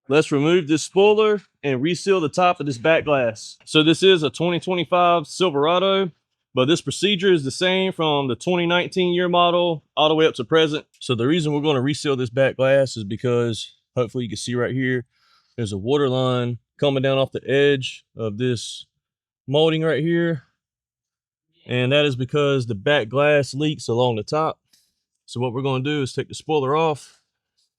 let's remove this spoiler and reseal the top of this back glass. So this is a 2025 Silverado, but this procedure is the same from the 2019 year model all the way up to present. So the reason we're going to reseal this back glass is because hopefully you can see right here, there's a water line coming down off the edge of this molding right here. And that is because the back glass leaks along the top. So what we're going to do is take the spoiler off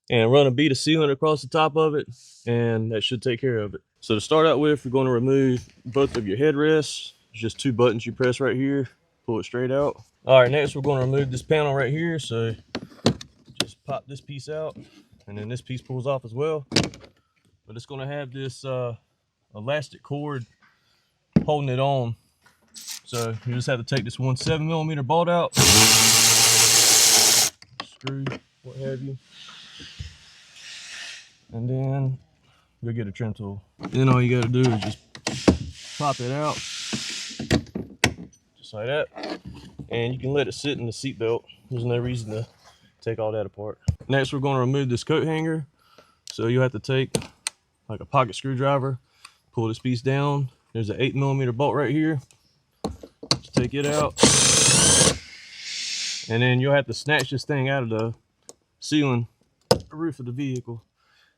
and run a bead of sealant across the top of it, and that should take care of it. So to start out with, we're going to remove both of your headrests. There's just two buttons you press right here, pull it straight out. All right, next we're going to remove this panel right here. So just pop this piece out, and then this piece pulls off as well. But it's going to have this elastic cord holding it on. So you just have to take this 1 7mm bolt out, screw, what have you, and then go get a trim tool. Then all you got to do is just pop it out, just like that, and you can let it sit in the seat belt. There's no reason to take all that apart. Next, we're going to remove this coat hanger. So you have to take like a pocket screwdriver, pull this piece down. There's an 8mm bolt right here. Just take it out, and then you'll have to snatch this thing out of the ceiling, the roof of the vehicle.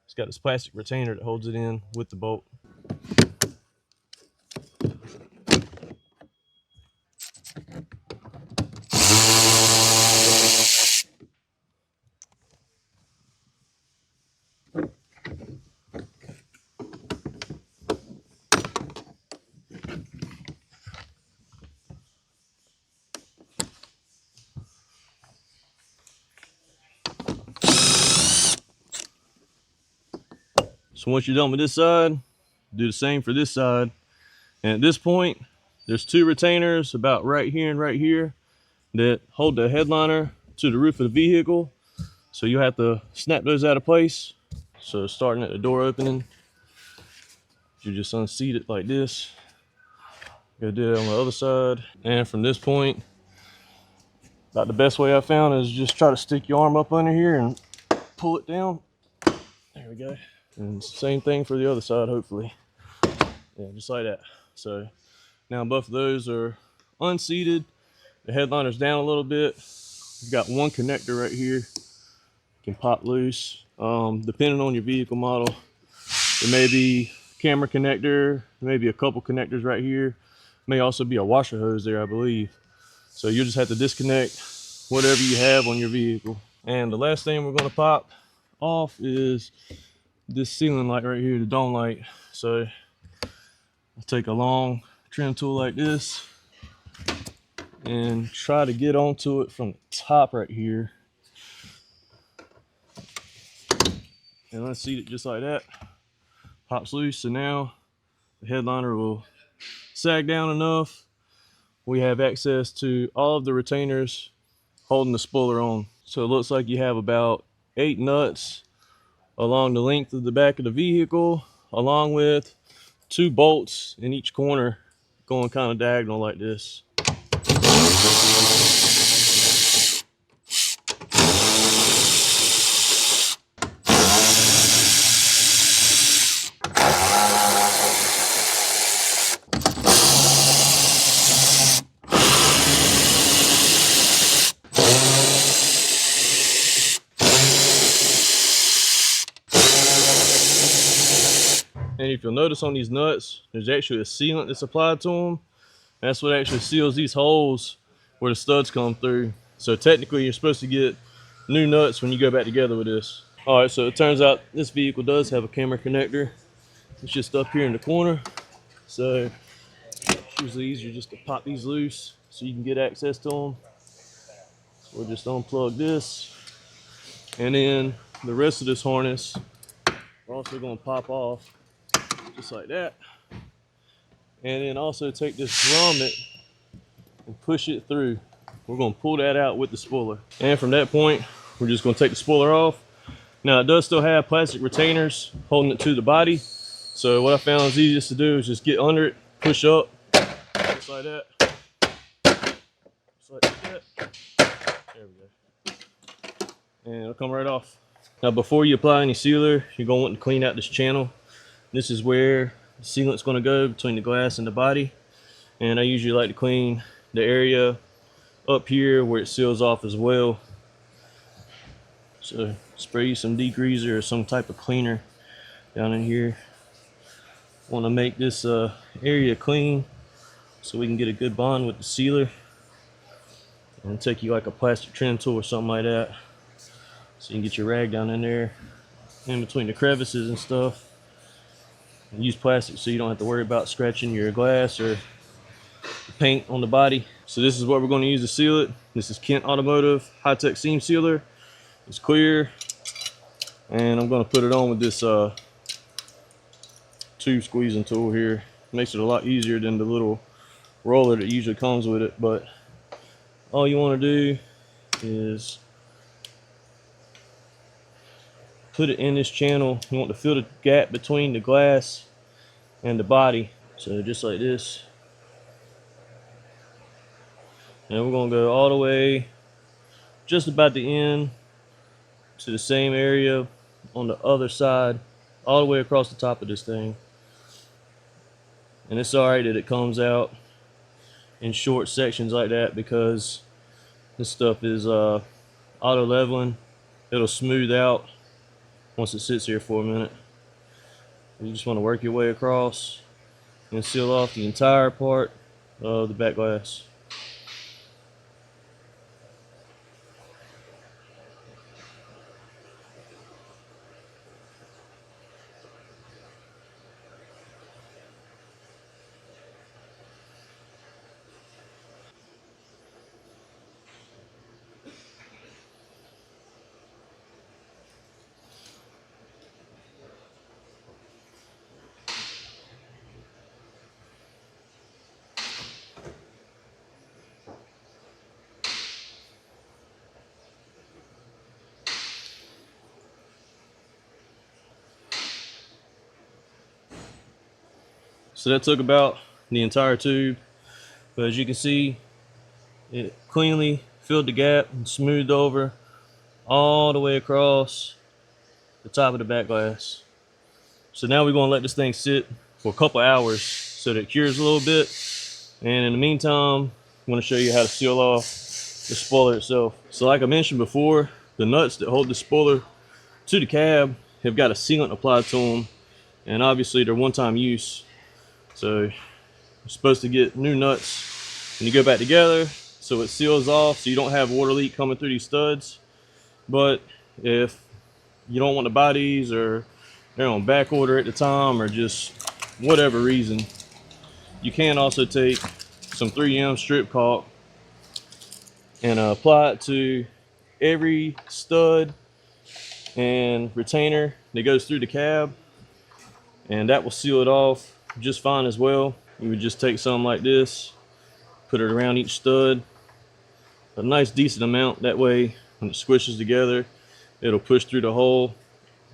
It's got this plastic retainer that holds it in with the bolt. So once you're done with this side, do the same for this side. And at this point, there's two retainers about right here and right here that hold the headliner to the roof of the vehicle. So you have to snap those out of place. So starting at the door opening, you just unseat it like this. Go do it on the other side. And from this point, about the best way I found is just try to stick your arm up under here and pull it down. There we go. And same thing for the other side, hopefully. Yeah, just like that. So now both of those are unseated. The headliner's down a little bit. You've got one connector right here. You can pop loose. Depending on your vehicle model, it may be camera connector, maybe a couple connectors right here. May also be a washer hose there, I believe. So you just have to disconnect whatever you have on your vehicle. And the last thing we're going to pop off is this ceiling light right here, the dome light. So I'll take a long trim tool like this and try to get onto it from the top right here, and unseat it just like that. Pops loose. So now the headliner will sag down enough. We have access to all of the retainers holding the spoiler on. So it looks like you have about 8 nuts along the length of the back of the vehicle, along with 2 bolts in each corner going kind of diagonal like this. And if you'll notice on these nuts, there's actually a sealant that's applied to them. That's what actually seals these holes where the studs come through. So technically you're supposed to get new nuts when you go back together with this. All right, so it turns out this vehicle does have a camera connector. It's just up here in the corner. So it's usually easier just to pop these loose so you can get access to them. So we'll just unplug this. And then the rest of this harness, we're also gonna pop off just like that. And then also take this grommet and push it through. We're gonna pull that out with the spoiler. And from that point, we're just gonna take the spoiler off. Now it does still have plastic retainers holding it to the body. So what I found is easiest to do is just get under it, push up, just like that. Just like that. There we go. And it'll come right off. Now before you apply any sealer, you're going to want to clean out this channel. This is where the sealant's going to go between the glass and the body. And I usually like to clean the area up here where it seals off as well. So spray some degreaser or some type of cleaner down in here. Want to make this area clean so we can get a good bond with the sealer. And take you like a plastic trim tool or something like that, so you can get your rag down in there, in between the crevices and stuff. And use plastic so you don't have to worry about scratching your glass or the paint on the body. So this is what we're going to use to seal it. This is Kent Automotive high-tech seam sealer. It's clear, and I'm going to put it on with this tube squeezing tool here. Makes it a lot easier than the little roller that usually comes with it. But all you want to do is put it in this channel. You want to fill the gap between the glass and the body. So just like this. And we're going to go all the way just about the end to the same area on the other side, all the way across the top of this thing. And it's alright that it comes out in short sections like that, because this stuff is auto leveling. It'll smooth out once it sits here for a minute. You just want to work your way across and seal off the entire part of the back glass. So that took about the entire tube, but as you can see, it cleanly filled the gap and smoothed over all the way across the top of the back glass. So now we're going to let this thing sit for a couple hours so that it cures a little bit. And in the meantime, I'm going to show you how to seal off the spoiler itself. So like I mentioned before, the nuts that hold the spoiler to the cab have got a sealant applied to them, and obviously they're one-time use. So you're supposed to get new nuts when you go back together so it seals off, so you don't have water leak coming through these studs. But if you don't want to buy these, or they're on back order at the time, or just whatever reason, you can also take some 3M Strip-Calk and apply it to every stud and retainer that goes through the cab, and that will seal it off just fine as well. You would just take some like this, put it around each stud, a nice decent amount. That way when it squishes together, it'll push through the hole.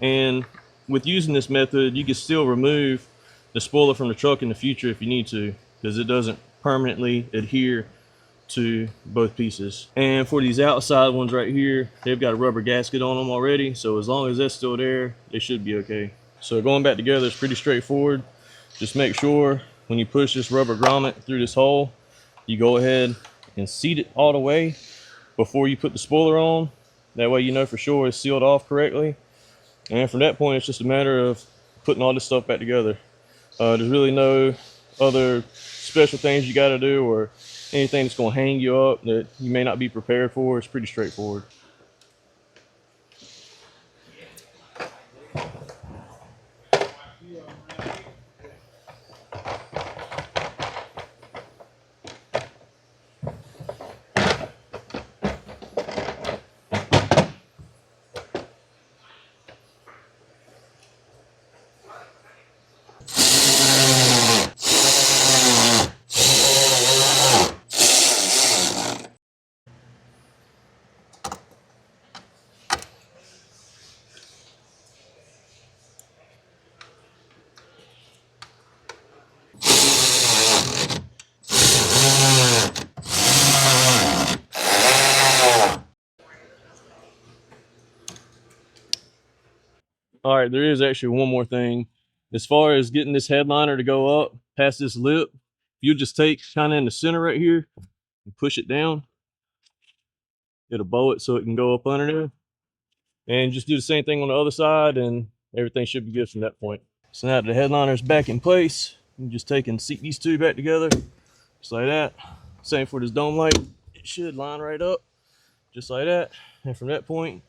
And with using this method, you can still remove the spoiler from the truck in the future if you need to, because it doesn't permanently adhere to both pieces. And for these outside ones right here, they've got a rubber gasket on them already, so as long as that's still there, they should be okay. So going back together is pretty straightforward. Just make sure when you push this rubber grommet through this hole, you go ahead and seat it all the way before you put the spoiler on. That way you know for sure it's sealed off correctly. And from that point, it's just a matter of putting all this stuff back together. There's really no other special things you got to do, or anything that's going to hang you up that you may not be prepared for. It's pretty straightforward. All right, there is actually one more thing. As far as getting this headliner to go up past this lip, you just take kind of in the center right here and push it down. It'll bow it so it can go up under there. And just do the same thing on the other side, and everything should be good from that point. So now that the headliner is back in place, you just take and seat these two back together, just like that. Same for this dome light. It should line right up, just like that. And from that point,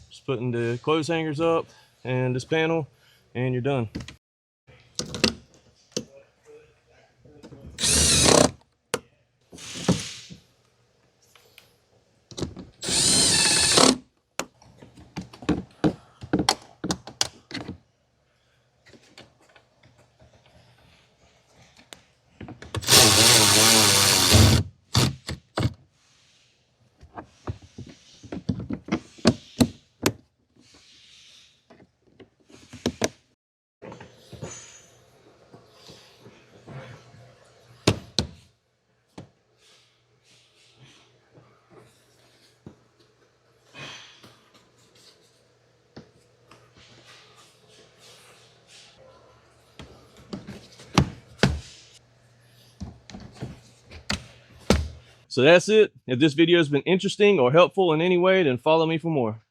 just putting the clothes hangers up and this panel, and you're done. So that's it. If this video has been interesting or helpful in any way, then follow me for more.